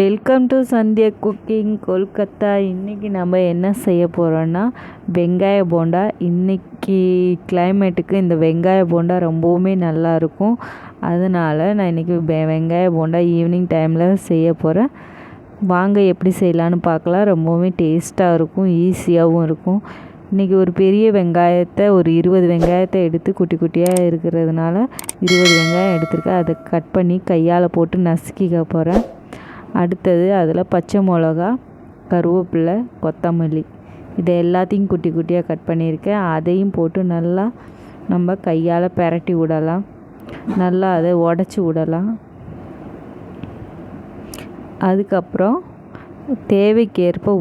Welcome to Sandhya cooking Kolkata. இன்றைக்கி நம்ம என்ன செய்ய போகிறோன்னா வெங்காய போண்டா. இன்றைக்கி கிளைமேட்டுக்கு இந்த வெங்காய போண்டா ரொம்பவுமே நல்லாயிருக்கும். அதனால் நான் இன்றைக்கி வெங்காய போண்டா ஈவினிங் டைமில் செய்ய போகிறேன். வாங்க எப்படி செய்யலான்னு பார்க்கலாம். ரொம்பவுமே டேஸ்ட்டாக இருக்கும், ஈஸியாகவும் இருக்கும். இன்றைக்கி ஒரு பெரிய வெங்காயத்தை ஒரு 20 வெங்காயத்தை எடுத்து குட்டி குட்டியாக இருக்கிறதுனால 20 வெங்காயம் எடுத்துருக்கேன். அதை கட் பண்ணி கையால் போட்டு நசுக்கிக்க போகிறேன். அடுத்தது அதில் பச்சை மிளகா, கருவேப்பிலை, கொத்தமல்லி இதை எல்லாத்தையும் குட்டி குட்டியாக கட் பண்ணியிருக்கேன். அதையும் போட்டு நல்லா நம்ம கையால் பிரட்டி விடலாம். நல்லா அதை உடச்சி விடலாம். அதுக்கப்புறம் தேவைக்கேற்ப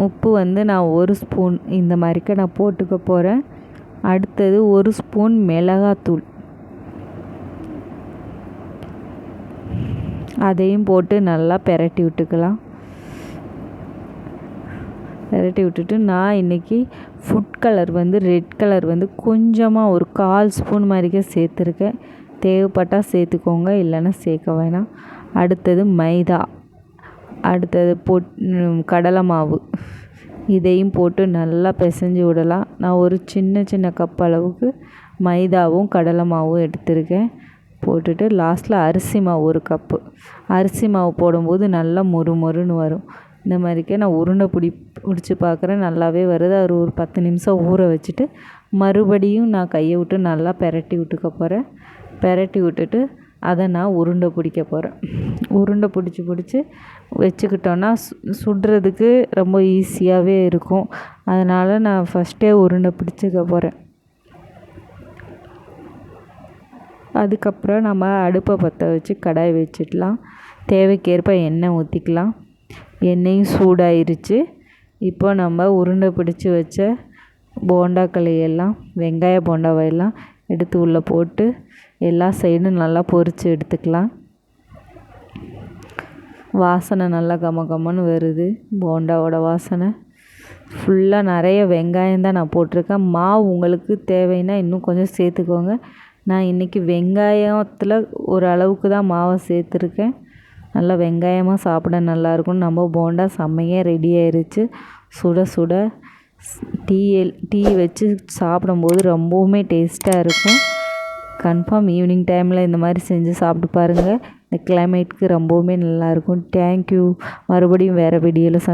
உப்பு நான் 1 ஸ்பூன் இந்த மாதிரிக்க நான் போட்டுக்க போகிறேன். அடுத்தது 1 ஸ்பூன் மிளகாத்தூள், அதையும் போட்டு நல்லா பிரட்டி விட்டுக்கலாம். பிரட்டி விட்டுட்டு நான் இன்றைக்கி ஃபுட் கலர் ரெட் கலர் கொஞ்சமாக ஒரு 1/4 ஸ்பூன் மாதிரிக்க சேர்த்துருக்கேன். தேவைப்பட்டால் சேர்த்துக்கோங்க, இல்லைன்னா சேர்க்க வேணாம். அடுத்தது மைதா, அடுத்தது கடலை மாவு, இதையும் போட்டு நல்லா பிசைஞ்சு விடலாம். நான் ஒரு சின்ன கப் அளவுக்கு மைதாவும் கடலை மாவும் எடுத்திருக்கேன். போட்டுட்டு லாஸ்ட்டில் அரிசி மாவு 1 கப்பு. அரிசி மாவு போடும்போது நல்லா மொறுன்னு வரும். இந்த மாதிரிக்கே நான் உருண்டை பிடிச்சி பார்க்குறேன். நல்லாவே வருது. அது ஒரு 10 நிமிஷம் ஊற வச்சுட்டு மறுபடியும் நான் கையை விட்டு நல்லா பிரட்டி விட்டுக்க போகிறேன். பிரட்டி விட்டுட்டு அதை நான் உருண்டை பிடிக்க போகிறேன். உருண்டை பிடிச்சி வச்சுக்கிட்டோன்னா சுடுறதுக்கு ரொம்ப ஈஸியாகவே இருக்கும். அதனால் நான் ஃபஸ்ட்டே உருண்டை பிடிச்சிக்க போகிறேன். அதுக்கப்புறம் நம்ம அடுப்பை பற்ற வச்சு கடாய் வச்சிடலாம். தேவைக்கேற்ப எண்ணெய் ஊற்றிக்கலாம். எண்ணெயும் சூடாயிருச்சு. இப்போ நம்ம உருண்டை பிடிச்சி வச்ச போண்டாக்களையெல்லாம், வெங்காய போண்டாவையெல்லாம் எடுத்து உள்ளே போட்டு எல்லா சைடும் நல்லா பொரித்து எடுத்துக்கலாம். வாசனை நல்லா கமன்னு வருது. போண்டாவோட வாசனை ஃபுல்லாக நிறைய வெங்காயம் தான் நான் போட்டிருக்கேன். மாவு உங்களுக்கு தேவைன்னா இன்னும் கொஞ்சம் சேர்த்துக்கோங்க. நான் இன்றைக்கி வெங்காயத்தில் ஒரு அளவுக்கு தான் மாவை சேர்த்துருக்கேன். நல்லா வெங்காயமாக சாப்பிட நல்லாயிருக்கும். நம்ம போண்டா செம்மையாக ரெடி ஆயிடுச்சு. சுட டீ வச்சு சாப்பிடும்போது ரொம்பவுமே டேஸ்ட்டாக இருக்கும். கன்ஃபார்ம் ஈவினிங் டைமில் இந்த மாதிரி செஞ்சு சாப்பிட்டு பாருங்கள். இந்த கிளைமேட்டுக்கு ரொம்பவுமே நல்லாயிருக்கும். தேங்க்யூ. மறுபடியும் வேறு வீடியோவில்